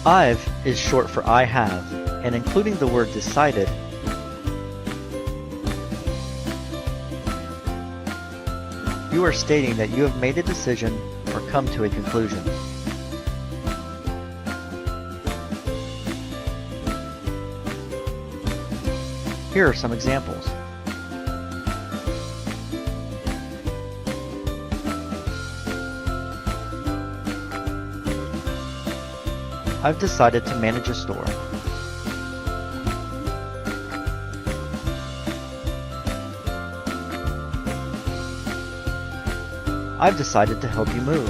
I've is short for I have, and including the word decided, you are stating that you have made a decision or come to a conclusion. Here are some examples. I've decided to manage a store. I've decided to help you move.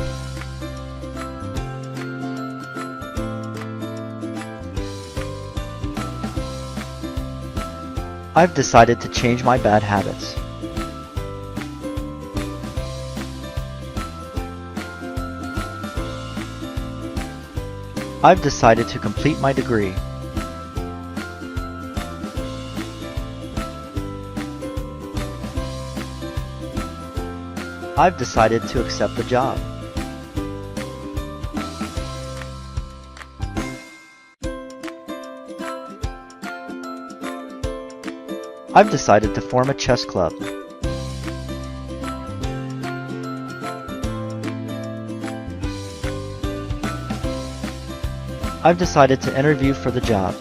I've decided to change my bad habits. I've decided to complete my degree. I've decided to accept the job. I've decided to form a chess club. I've decided to interview for the job.